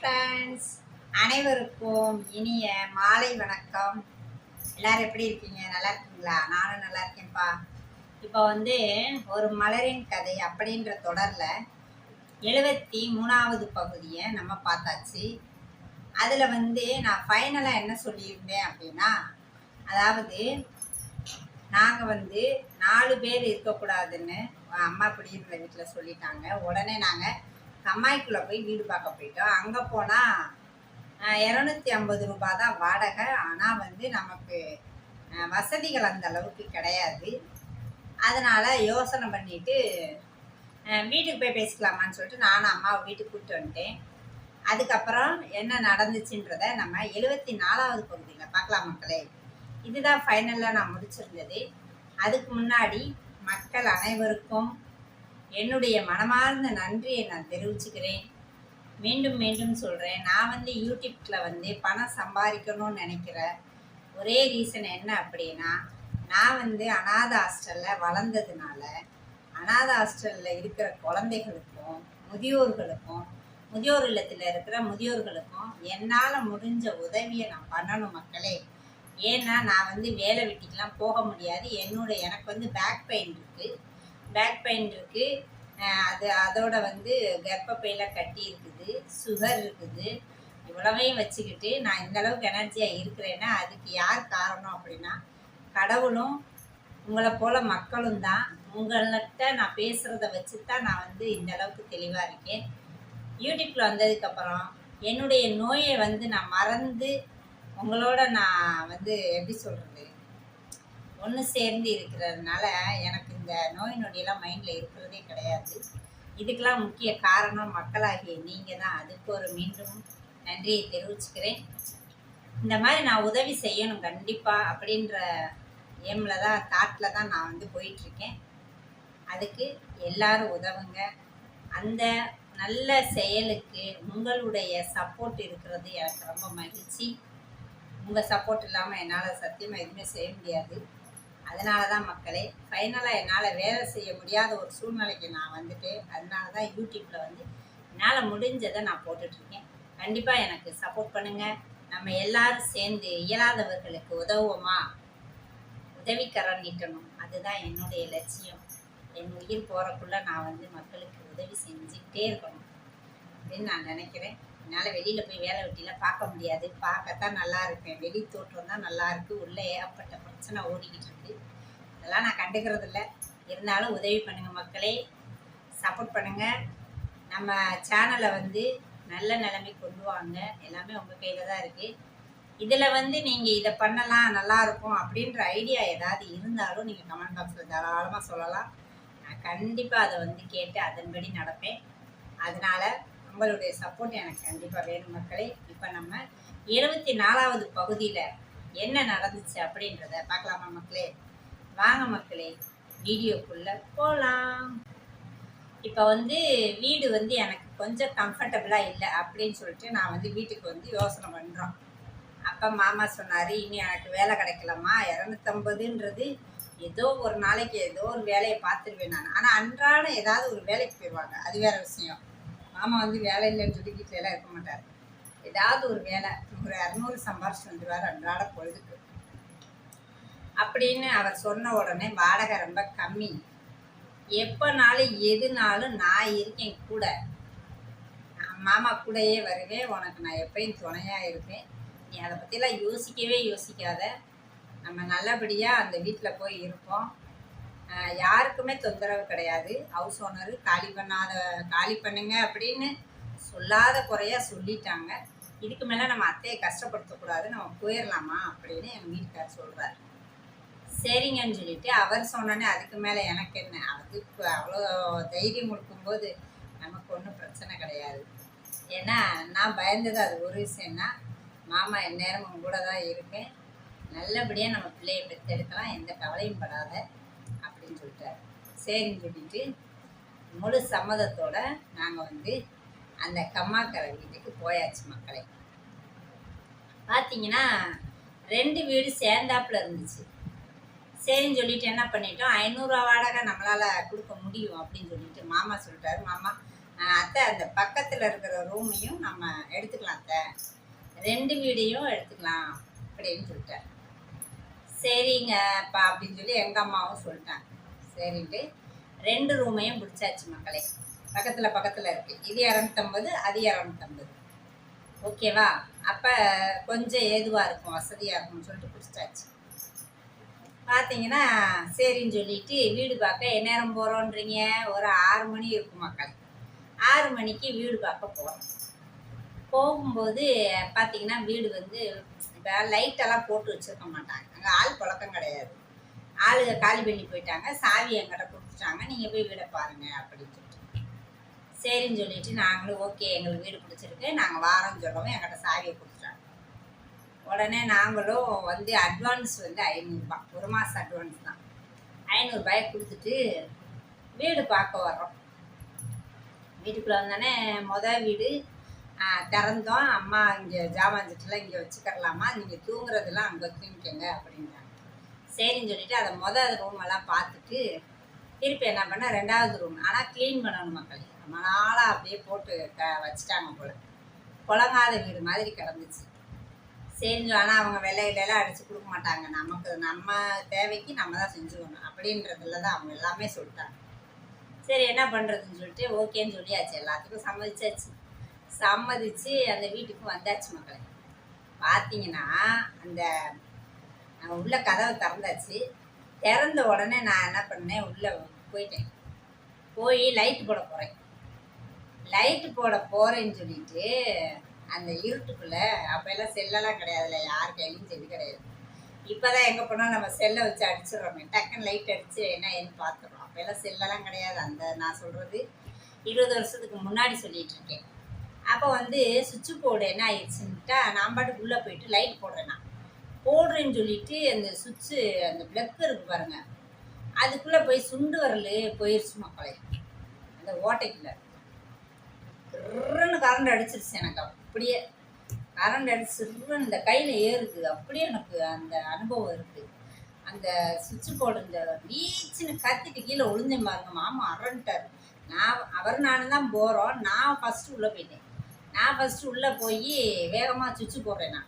Friends, அனைவருக்கும் இனிய மாலை வணக்கம். எல்லாரும் எப்படி இருக்கீங்க? நல்லா இருக்கீங்களா? நானும் நல்லா இருக்கேன்ப்பா. இப்போ ஒரு மலரின் கதை அப்படின்ற தொடரில் 73வது பகுதியை நம்ம பார்த்தாச்சு. அதில் நான் ஃபைனலாக என்ன சொல்லியிருந்தேன் அப்படின்னா, அதாவது நாங்கள் 4 பேர் இருக்கக்கூடாதுன்னு அம்மா குடியிருந்த வீட்டில் சொல்லிட்டாங்க. உடனே நாங்கள் கம்மாய்க்குள்ளே போய் வீடு பார்க்க போயிட்டோம். அங்கே போனால் 250 ரூபா தான் வாடகை. ஆனால் நமக்கு வசதிகள் அந்த அளவுக்கு கிடையாது. அதனால் யோசனை பண்ணிவிட்டு வீட்டுக்கு போய் பேசிக்கலாமான்னு சொல்லிட்டு நானும் அம்மாவை வீட்டுக்கு கூப்பிட்டு வந்துட்டேன். அதுக்கப்புறம் என்ன நடந்துச்சுன்றதை நம்ம 74வது பகுதியில் பார்க்கலாம் மக்களே. இதுதான் ஃபைனலாக நான் முடிச்சிருந்தது. அதுக்கு முன்னாடி மக்கள் அனைவருக்கும் என்னுடைய மனமார்ந்த நன்றியை நான் தெரிவிச்சுக்கிறேன். மீண்டும் மீண்டும் சொல்கிறேன், நான் யூடியூப்பில் பணம் சம்பாதிக்கணும்னு நினைக்கிற ஒரே ரீசன் என்ன அப்படின்னா, நான் அனாதை ஹாஸ்டலில் வளர்ந்ததுனால அனாதை ஹாஸ்டலில் இருக்கிற குழந்தைகளுக்கும் முதியோர்களுக்கும் முதியோர் இல்லத்தில் இருக்கிற முதியோர்களுக்கும் என்னால் முடிஞ்ச உதவியை நான் பண்ணணும் மக்களே. ஏன்னா நான் வேலை வெட்டிக்கெலாம் போக முடியாது. எனக்கு பேக் பெயின் இருக்குது. அதோட கர்ப்பப்பையில் கட்டி இருக்குது, சுகர் இருக்குது. இவ்வளவையும் வச்சுக்கிட்டு நான் இந்தளவுக்கு எனர்ஜியாக இருக்கிறேன்னா அதுக்கு யார் காரணம் அப்படின்னா கடவுளும் உங்களை போல் மக்களும் தான். உங்கள்கிட்ட நான் பேசுகிறத வச்சு தான் நான் இந்தளவுக்கு தெளிவாக இருக்கேன். யூடியூப்பில் வந்ததுக்கப்புறம் என்னுடைய நோயை நான் மறந்து உங்களோட நான் எப்படி சொல்கிறது, ஒன்று சேர்ந்து இருக்கிறதுனால எனக்கு இந்த நோய் நொடியெல்லாம் மைண்டில் இருக்கிறதே கிடையாது. இதுக்கெல்லாம் முக்கிய காரணம் மக்களாகிய நீங்கள் தான். அதுக்கு ஒரு மீண்டும் நன்றியை தெரிவிச்சுக்கிறேன். இந்த மாதிரி நான் உதவி செய்யணும் கண்டிப்பாக அப்படின்ற எம்மில் தான், தாட்டில் தான் நான் போயிட்டுருக்கேன். அதுக்கு எல்லாரும் உதவுங்க. அந்த நல்ல செயலுக்கு உங்களுடைய சப்போர்ட் இருக்கிறது எனக்கு ரொம்ப மகிழ்ச்சி. உங்கள் சப்போர்ட் இல்லாமல் என்னால் சத்தியமாக எதுவுமே செய்ய முடியாது. அதனால தான் மக்களே, ஃபைனலாக என்னால் வேலை செய்ய முடியாத ஒரு சூழ்நிலைக்கு நான் அதனால தான் யூடியூப்பில் என்னால் முடிஞ்சதை நான் போட்டுட்ருக்கேன். கண்டிப்பாக எனக்கு சப்போர்ட் பண்ணுங்கள். நம்ம எல்லோரும் சேர்ந்து இயலாதவர்களுக்கு உதவுவோமா, உதவிக்கரம் நீட்டணும். அதுதான் என்னுடைய லட்சியம். என் உயிர் போகிறக்குள்ளே நான் மக்களுக்கு உதவி செஞ்சுக்கிட்டே இருக்கணும் அப்படின்னு நான் நினைக்கிறேன். என்னால் வெளியில் போய் வேலை வெட்டிலாம் பார்க்க முடியாது. பார்க்கத்தான் நல்லா இருப்பேன், வெளி தோற்றம் தான் நல்லா இருக்குது. உள்ளே ஏகப்பட்ட பிரச்சனை ஓடிக்கிட்டு இருக்குது. அதெல்லாம் நான் கண்டுக்கிறது இல்லை. இருந்தாலும் உதவி பண்ணுங்கள் மக்களே, சப்போர்ட் பண்ணுங்கள். நம்ம சேனலை நல்ல நிலைமை கொண்டு வாங்க. எல்லாமே உங்கள் கையில் தான் இருக்குது. இதில் நீங்கள் இதை பண்ணலாம் நல்லாயிருக்கும் அப்படின்ற ஐடியா ஏதாவது இருந்தாலும் நீங்கள் கமெண்ட் பாக்ஸில் தாராளமாக சொல்லலாம். நான் கண்டிப்பாக அதை கேட்டு அதன்படி நடப்பேன். அதனால் உங்களுடைய சப்போர்ட் எனக்கு கண்டிப்பாக வேணும் மக்களே. இப்போ நம்ம 74வது பகுதியில் என்ன நடந்துச்சு அப்படின்றத பார்க்கலாமா மக்களே? வாங்க மக்களே, வீடியோக்குள்ளே போகலாம். இப்போ வீடு எனக்கு கொஞ்சம் கம்ஃபர்டபுளாக இல்லை அப்படின்னு சொல்லிட்டு நான் வீட்டுக்கு யோசனை பண்ணுறோம். அப்போ மாமா சொன்னார், இனி எனக்கு வேலை கிடைக்கலாமா, 250ன்றது ஏதோ ஒரு நாளைக்கு ஏதோ ஒரு வேலையை பார்த்துருவேன் நான். ஆனால் அன்றாடம் ஏதாவது ஒரு வேலைக்கு போயிடுவாங்க, அது வேறு விஷயம். மாமா வேலை இல்லைன்னு சொல்லி வீட்டிலலாம் இருக்க மாட்டார். ஏதாவது ஒரு வேலை, ஒரு 200 சம்பாரிச்சு வந்துடுவார் அன்றாட பொழுதுக்கு அப்படின்னு அவர் சொன்ன உடனே வாடகை ரொம்ப கம்மி, எப்போனாலும் எதுனாலும் நான் இருக்கேன் கூட, மாமா கூடயே வருவேன், உனக்கு நான் எப்பயும் துணையாக இருப்பேன், நீ அதை பற்றிலாம் யோசிக்காத, நம்ம நல்லபடியாக அந்த வீட்டில் போய் இருப்போம், யாருக்குமே தொந்தரவு கிடையாது. ஹவுஸ் ஓனரு காலி பண்ணுங்க அப்படின்னு சொல்லாத குறையாக சொல்லிட்டாங்க. இதுக்கு மேலே நம்ம அத்தையை கஷ்டப்படுத்தக்கூடாது, நம்ம போயிடலாமா அப்படின்னு எங்கள் வீட்டுக்காரர் சொல்கிறார். சரிங்கன்னு சொல்லிட்டு அவர் சொன்னோன்னே அதுக்கு மேலே எனக்கு என்ன, அதுக்கு அவ்வளோ தைரியம் கொடுக்கும்போது நமக்கு ஒன்றும் பிரச்சனை கிடையாது. ஏன்னா நான் பயந்தது அது ஒரு விஷயம்னா, மாமா எந்நேரம் கூட தான் இருப்பேன், நல்லபடியாக நம்ம பிள்ளையை பெற்றெடுக்கலாம், எந்த கவலையும் படாத அப்படின்னு சொல்லிட்டார். சரின்னு சொல்லிட்டு முழு சம்மதத்தோடு நாங்கள் அந்த கம்மாக்கரை வீட்டுக்கு போயாச்சு மக்களே. பார்த்தீங்கன்னா 2 வீடு சேர்ந்தாப்புல இருந்துச்சு. சரின்னு சொல்லிட்டு என்ன பண்ணிட்டோம், 500 ரூபா வாடகை நம்மளால் கொடுக்க முடியும் அப்படின்னு சொல்லிட்டு மாமா சொல்லிட்டாரு. மாமா அத்தை அந்த பக்கத்தில் இருக்கிற ரூமையும் நம்ம எடுத்துக்கலாம் அத்தை, 2 வீடையும் எடுத்துக்கலாம் அப்படின்னு சொல்லிட்டேன். சரிங்கப்பா அப்படின்னு சொல்லி எங்கள் அம்மாவும் சொல்லிட்டாங்க. சரின்ட்டு 2 ரூமையும் பிடிச்சாச்சு மக்களே. பக்கத்தில் பக்கத்தில் இருக்குது. இது 250, அது 250. ஓகேவா? அப்போ கொஞ்சம் ஏதுவாக இருக்கும், வசதியாக இருக்கும்னு சொல்லிட்டு பிடிச்சாச்சு. பார்த்தீங்கன்னா சரின்னு சொல்லிட்டு வீடு பார்க்க எந்நேரம் போகிறோன்றீங்க? ஒரு 6 மணி இருக்கும் மக்கள். 6 மணிக்கு வீடு பார்க்க போகிறோம். போகும்போது பார்த்தீங்கன்னா வீடு வந்து இப்போ லைட்டெல்லாம் போட்டு வச்சுருக்க மாட்டாங்க. அங்கே ஆள் புழக்கம் கிடையாது. ஆளுங்க காலி பண்ணி போயிட்டாங்க. சாவி எங்கிட்ட கொடுத்துட்டாங்க, நீங்கள் போய் வீடை பாருங்கள் அப்படின்னு சொல்லிட்டு. சரின்னு சொல்லிட்டு நாங்களும் ஓகே எங்களுக்கு வீடு பிடிச்சிருக்கு, நாங்கள் வாரோன்னு சொல்லவும் எங்கிட்ட சாவியை கொடுத்துட்டாங்க. உடனே நாங்களும் வந்து அட்வான்ஸ் வந்து 500 ஒரு மாதம் அட்வான்ஸ் தான். 500 கொடுத்துட்டு வீடு பார்க்க வர்றோம். வீட்டுக்குள்ளே வந்தோடனே மொதல் வீடு திறந்தோம். அம்மா இங்கே ஜாமான்சிட்டுலாம் இங்கே வச்சுக்கரலாமா, நீங்கள் தூங்குறதெல்லாம் அங்கே தூங்கிக்கங்க அப்படின்ட்டாங்க. சரின்னு சொல்லிட்டு அதை ரூமெல்லாம் பார்த்துட்டு திருப்பி என்ன பண்ணால் 2வது ரூம். ஆனால் க்ளீன் பண்ணணும் மக்கள். ரொம்ப நாளாக அப்படியே போட்டு வச்சுட்டாங்க போல். புழங்காத வீடு மாதிரி கிடந்துச்சு. சரிஞ்சு ஆனால் அவங்க வெள்ளையிலலாம் அடித்து கொடுக்க மாட்டாங்க. நமக்கு நம்ம தேவைக்கு நம்ம தான் செஞ்சுக்கணும் அப்படின்றதுல தான் அவங்க எல்லாமே சொல்லிட்டாங்க. சரி என்ன பண்ணுறதுன்னு சொல்லிட்டு ஓகேன்னு சொல்லியாச்சு. எல்லாத்துக்கும் சம்மதிச்சு அந்த வீட்டுக்கு வந்தாச்சு மக்களை. பார்த்தீங்கன்னா அந்த உள்ள கதவை திறந்தாச்சு. திறந்த உடனே நான் என்ன பண்ணேன், உள்ளே போய் லைட்டு போட போகிறேன்னு சொல்லிட்டு அந்த இருட்டுக்குள்ளே அப்போல்லாம் செல்லெல்லாம் கிடையாதுல்ல, யார் கையிலையும் செல்லு கிடையாது. இப்போ தான் எங்கே போனாலும் நம்ம செல்லை வச்சு அடிச்சிடுறோமே, டக்குன்னு லைட் அடித்து என்ன பார்த்துடுறோம். அப்போல்லாம் செல்லெல்லாம் கிடையாது. அந்த நான் சொல்கிறது 20 வருஷத்துக்கு முன்னாடி சொல்லிகிட்டு இருக்கேன். அப்போ வந்து சுவிட்சு போர்டு என்ன ஆயிடுச்சுன்ட்டா நான் பாட்டுக்கு உள்ளே போயிட்டு லைட் போடுறேன்னு சொல்லிட்டு அந்த சுவிட்சு அந்த ப்ளக் இருக்குது பாருங்கள், அதுக்குள்ளே போய் சுண்டு வரல் போயிடுச்சு மக்களே. அந்த ஓட்டைக்குள்ளே கரண்ட் அடிச்சிருச்சு. எனக்கு அப்படியே கரண்ட் அடிச்சு இந்த கையில் ஏறுது. அப்படியே எனக்கு அந்த அனுபவம் இருக்குது. அந்த சுவிட்சு போர்டு இந்த வீச்சுன்னு கத்திட்டு கீழே விழுந்தேன் பாருங்க. மாமா அரண்டார். நானும் தான் போகிறோம். நான் ஃபஸ்ட்டு உள்ளே போயிட்டேன். நான் ஃபஸ்ட்டு உள்ளே போய் வேகமாக சுவிட்சு போடுறேன். நான்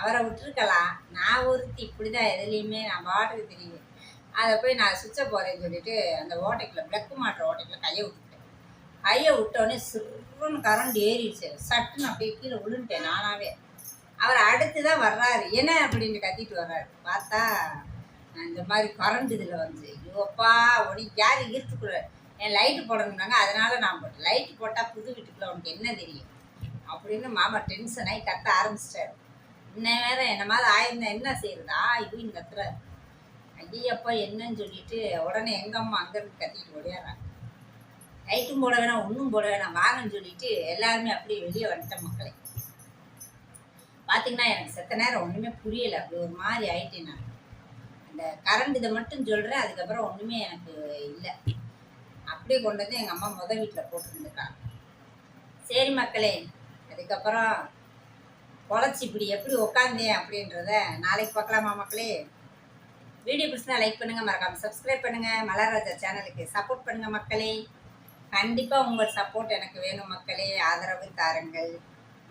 அவரை விட்டுருக்கலாம். நான் ஒருத்தி இப்படி தான் எதுலேயுமே நான் பாட்டுக்கு தெரியும். அதை போய் நான் சுவிட்சை போகிறேன்னு சொல்லிட்டு அந்த ஓட்டைக்குள்ளே ப்ளக்கு மாட்டுற ஓட்டைக்குள்ளே கையை விட்டோடனே சிறுன்னு கரண்ட் ஏறிடுச்சு. சட்டுன்னு அப்படியே கீழே விழுந்துட்டேன் நானாவே. அவர் அடுத்து தான் வர்றாரு. என்ன அப்படின்னு கத்திட்டு வர்றாரு. பார்த்தா இந்த மாதிரி கரண்ட் இதில் வந்து ஐயோப்பா உனக்கு யார் ஈர்த்துக்குள்ள என் லைட்டு போடணும்னாங்க. அதனால் நான் போட்டேன். லைட்டு போட்டால் புது வீட்டுக்குள்ளே உனக்கு என்ன தெரியும் அப்படின்னு மாமா டென்ஷன் ஆகி கத்த ஆரம்பிச்சிட்டாரு. இன்னும் வேறு என்ன மாதிரி ஆயிருந்தா என்ன செய்யறதா இதுன்னு கத்துறாரு. ஐயப்பா என்னன்னு சொல்லிட்டு உடனே எங்கள் அம்மா அங்கேருந்து கத்திட்டு ஓடியாடுறாங்க. லைட்டும் போட வேணாம், ஒன்றும் போட வேணாம், வாங்கன்னு சொல்லிட்டு எல்லாருமே அப்படியே வெளியே வந்துட்டேன் மக்களை. பார்த்தீங்கன்னா எனக்கு செத்த நேரம் ஒன்றுமே புரியலை. அப்படி ஒரு மாதிரி ஆயிட்டேன் நான். அந்த கரண்ட் இதை மட்டும் சொல்கிறேன். அதுக்கப்புறம் ஒன்றுமே எனக்கு இல்லை. அப்படியே கொண்டு வந்து எங்கள் அம்மா வீட்டில் போட்டுருந்துருக்காங்க. சரி மக்களே, அதுக்கப்புறம் பொழைச்சி இப்படி எப்படி உக்காந்தேன் அப்படின்றத நாளைக்கு பார்க்கலாமா மக்களே. வீடியோ பிடிச்சா லைக் பண்ணுங்கள், மறக்காமல் சப்ஸ்கிரைப் பண்ணுங்கள். மலர்ராஜா சேனலுக்கு சப்போர்ட் பண்ணுங்கள் மக்களே. கண்டிப்பாக உங்கள் சப்போர்ட் எனக்கு வேணும் மக்களே. ஆதரவு தாருங்கள்.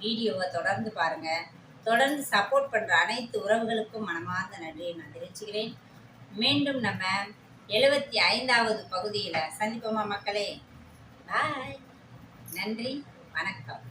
வீடியோவை தொடர்ந்து பாருங்கள். தொடர்ந்து சப்போர்ட் பண்ணுற அனைத்து உறவுகளுக்கும் மனமார்ந்த நன்றியை நான் தெரிவிச்சுக்கிறேன். மீண்டும் நம்ம 75வது பகுதியில் சந்திப்போமா மக்களே. பாய். நன்றி, வணக்கம்.